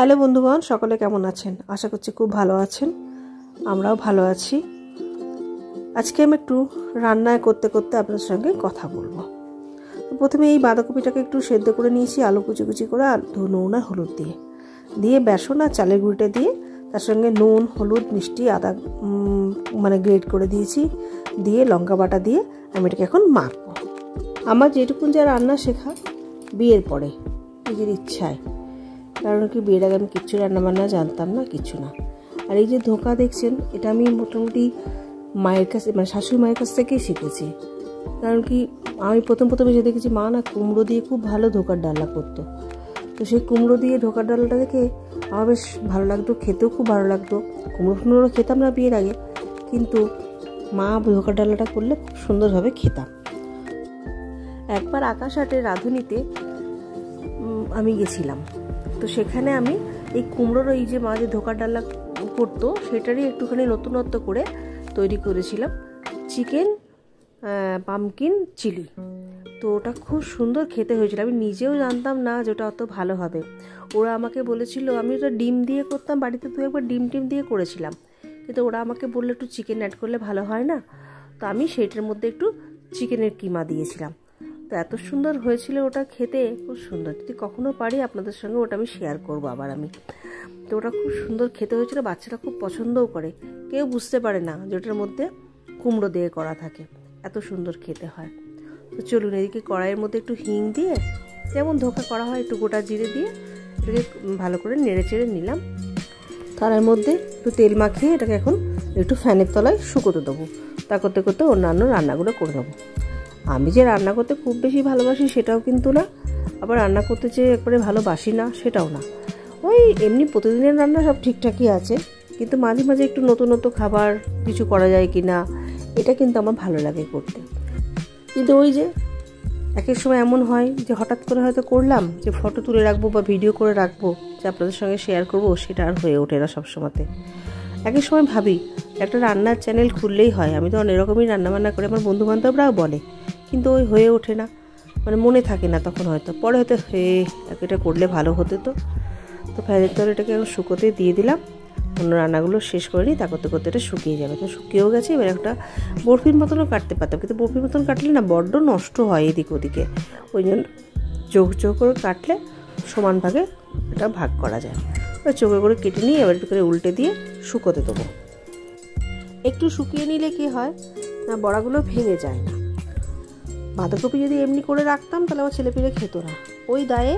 Hello বন্ধুগণ, সকলে কেমন আছেন? আশা করছি খুব ভালো আছেন। আমরাও ভালো আছি। আজকে আমি একটু রান্না করতে করতে আপনার সঙ্গে কথা বলবো। প্রথমে এই বাঁধাকপিটাকে একটু সেদ্ধ করে নিয়েছি, আলু কুচি কুচি করে, নুন আর হলুদ দিয়ে বেসন আর চালের গুঁড়িটা দিয়ে তার সঙ্গে নুন, হলুদ, মিষ্টি, আদা গ্রেট করে দিয়েছি, দিয়ে লঙ্কা বাটা দিয়ে আমি এটাকে এখন মাখবো। আমার যেটুকুন যা রান্না শেখা বিয়ের পরে, নিজের ইচ্ছায়, কারণ কি বিয়ের আগে আমি কিচ্ছু রান্নাবান্না জানতাম না, কিছু না। আর এই যে ধোকা দেখছেন, এটা আমি মোটামুটি মায়ের কাছে, শাশুড়ি মায়ের কাছ থেকেই শিখেছি। কারণ কি আমি প্রথমে যে দেখেছি, মা না কুমড়ো দিয়ে খুব ভালো ধোকার ডালনা করতো। তো সেই কুমড়ো দিয়ে ধোকার ডালটা দেখে আমার বেশ ভালো লাগতো, খেতেও খুব ভালো লাগতো। কুমড়ো খেতাম না বিয়ের আগে, কিন্তু মা ধোকার ডালনাটা করলে খুব সুন্দরভাবে খেতাম। একবার আকাশহাটের রাঁধুনিতে আমি গেছিলাম, তো সেখানে আমি এই কুমড়োর এই যে মা যে ধোকার ডালনা করতো সেটারই একটুখানি নতুনত্ব করে তৈরি করেছিলাম চিকেন পামকিন চিলি। তো ওটা খুব সুন্দর খেতে হয়েছিল। আমি নিজেও জানতাম না যে ওটা অত ভালো হবে। ওরা আমাকে বলেছিল, আমি ওটা ডিম দিয়ে করতাম বাড়িতে, তো একবার ডিম দিয়ে করেছিলাম, কিন্তু ওরা আমাকে বললো একটু চিকেন অ্যাড করলে ভালো হয় না। তো আমি সেইটার মধ্যে একটু চিকেনের কিমা দিয়েছিলাম। তো এত সুন্দর হয়েছিল ওটা, খেতে খুব সুন্দর। যদি কখনো পারি আপনাদের সঙ্গে ওটা আমি শেয়ার করবো আবার আমি। তো ওটা খুব সুন্দর খেতে হয়েছিল, বাচ্চারা খুব পছন্দও করে। কেউ বুঝতে পারে না যে ওটার মধ্যে কুমড়ো দিয়ে করা থাকে, এত সুন্দর খেতে হয়। তো চলুন, এদিকে কড়াইয়ের মধ্যে একটু হিং দিয়ে, যেমন ধোকা করা হয়, একটু গোটা জিরে দিয়ে এটাকে ভালো করে নেড়ে চেড়ে নিলাম। তার মধ্যে একটু তেল মাখিয়ে এটাকে এখন একটু ফ্যানের তলায় শুকোতে দেবো। তা করতে করতে অন্যান্য রান্নাগুলো করে নেবো। আমি যে রান্না করতে খুব বেশি ভালোবাসি সেটাও কিন্তু না, আবার রান্না করতে যে একবারে ভালোবাসি না সেটাও না। ওই এমনি প্রতিদিনের রান্না সব ঠিকঠাকই আছে, কিন্তু মাঝে মাঝে একটু নতুন খাবার কিছু করা যায় কি না, এটা কিন্তু আমার ভালো লাগে করতে। কিন্তু ওই যে একের সময় এমন হয় যে হঠাৎ করে হয়তো করলাম যে ফটো তুলে রাখবো বা ভিডিও করে রাখবো যে আপনাদের সঙ্গে শেয়ার করবো, সেটা আর হয়ে ওঠে না সবসময়তে। একের সময় ভাবি একটা রান্নার চ্যানেল খুললেই হয়, আমি তো অনেক রকমই রান্নাবান্না করে, আমার বন্ধুবান্ধবরাও বলে, কিন্তু ওই হয়ে ওঠে না, মনে থাকে না তখন। হয়তো পরে হয়তো এটা করলে ভালো হতো। তো ফ্যানের তলে এটাকে এখন শুকোতে দিয়ে দিলাম। অন্য রান্নাগুলো শেষ করে নিই, তা করতে করতে এটা শুকিয়ে যাবে। তো শুকিয়েও গেছে। এবার একটা বরফির মতনও কাটতে পারতাম, কিন্তু বরফির মতন কাটলে না বড্ড নষ্ট হয় এদিক ওদিকে। ওই জন্য চৌক করে কাটলে সমান ভাগে এটা ভাগ করা যায়। ওই চৌকো করে কেটে নিয়ে এবার একটু করে উল্টে দিয়ে শুকোতে দেবো। একটু শুকিয়ে নিলে কি হয় না, বড়াগুলো ভেঙে যায় না। বাঁধাকপি যদি এমনি করে রাখতাম তাহলে আমার ছেলেপিলে খেত না, ওই দায়ে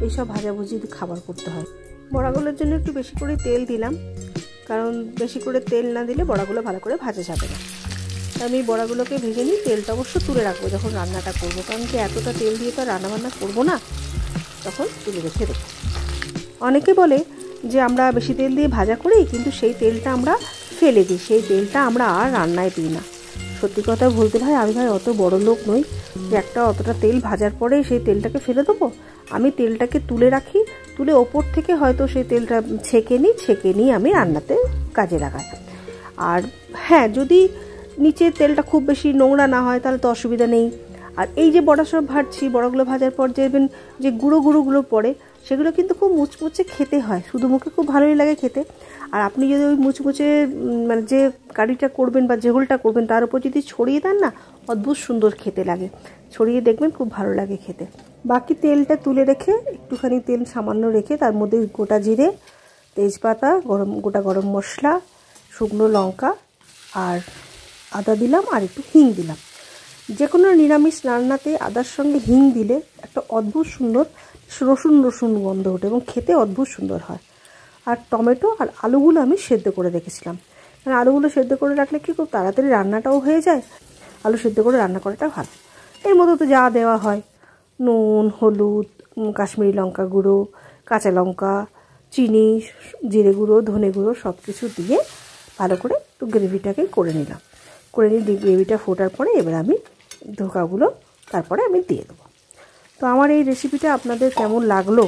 এইসব ভাজাভুজি খাবার করতে হয়। বড়াগুলোর জন্য একটু বেশি করে তেল দিলাম, কারণ বেশি করে তেল না দিলে বড়াগুলো ভালো করে ভাজা যাবে না। আমি বড়াগুলোকে ভেজে নিই, তেলটা অবশ্য তুলে রাখবো যখন রান্নাটা করবো, কারণ কি এতটা তেল দিয়ে তো রান্নাবান্না করবো না, তখন তুলে রেখে দেবো। অনেকে বলে যে আমরা বেশি তেল দিয়ে ভাজা করি, কিন্তু সেই তেলটা আমরা ফেলে দিই, সেই তেলটা আমরা আর রান্নায় দিই না। সত্যি কথা বলতে ভাই, আমি অত বড় লোক নই যে অতটা তেল ভাজার পরে সেই তেলটাকে ফেলে দেবো। আমি তেলটাকে তুলে রাখি, তুলে ওপর থেকে হয়তো সেই তেলটা ছেঁকে নিই আমি রান্নাতে কাজে লাগাই। আর হ্যাঁ, যদি নিচের তেলটা খুব বেশি নোংরা না হয় তাহলে তো অসুবিধা নেই। আর এই যে বড়া সব ভাজছি, বড়াগুলো ভাজার পর যে গুঁড়োগুলো পড়ে, সেগুলো কিন্তু খুব মুচমুচে খেতে হয়, শুধু মুখে খুব ভালোই লাগে খেতে। আর আপনি যদি ওই মুচমুচে যে কারিটা করবেন বা ঝোলটা করবেন তার উপর যদি ছড়িয়ে দেন না, অদ্ভুত সুন্দর খেতে লাগে। ছড়িয়ে দেখবেন, খুব ভালো লাগে খেতে। বাকি তেলটা তুলে রেখে একটুখানি তেল সামান্য রেখে তার মধ্যে গোটা জিরে, তেজপাতা, গোটা গরম মশলা, শুকনো লঙ্কা আর আদা দিলাম, আর একটু হিং দিলাম। যে কোনো নিরামিষ রান্নাতে আদার সঙ্গে হিং দিলে একটা অদ্ভুত সুন্দর রসুন গন্ধ ওঠে এবং খেতে অদ্ভুত সুন্দর হয়। আর টমেটো আর আলুগুলো আমি সেদ্ধ করে রেখেছিলাম, কারণ আলুগুলো সেদ্ধ করে রাখলে কি খুব তাড়াতাড়ি রান্নাটাও হয়ে যায়। আলু সেদ্ধ করে রান্না করাটা ভালো। এর মধ্যে তো যা দেওয়া হয়, নুন, হলুদ, কাশ্মীরি লঙ্কা গুঁড়ো, কাঁচা লঙ্কা, চিনি, জিরে গুঁড়ো, ধনে গুঁড়ো সব কিছু দিয়ে ভালো করে একটু গ্রেভিটাকে করে নিলাম। করে নিয়ে গ্রেভিটা ফোটার পরে এবার আমি ধোকাগুলো তারপরে আমি দিয়ে দেবো। তো আমার এই রেসিপিটা আপনাদের কেমন লাগলো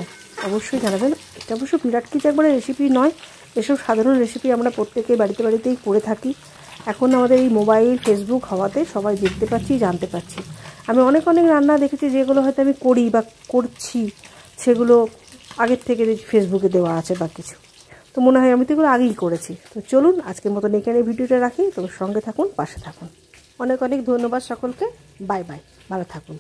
অবশ্যই জানাবেন। এটা অবশ্য বিরাট কিছু একবারে রেসিপি নয়, এসব সাধারণ রেসিপি আমরা প্রত্যেকেই বাড়িতেই করে থাকি। এখন আমাদের এই মোবাইল, ফেসবুক হওয়াতে সবাই দেখতে পাচ্ছি, জানতে পারছি। আমি অনেক রান্না দেখেছি যেগুলো হয়তো আমি করি বা করছি, সেগুলো আগের থেকে দেখি ফেসবুকে দেওয়া আছে বা কিছু, তো মনে হয় আমি তো এগুলো আগেই করেছি। তো চলুন আজকের মতন এখানে ভিডিওটা রাখি, তবে সঙ্গে থাকুন, পাশে থাকুন। অনেক অনেক ধন্যবাদ সকলকে। বাই বাই, ভালো থাকুন।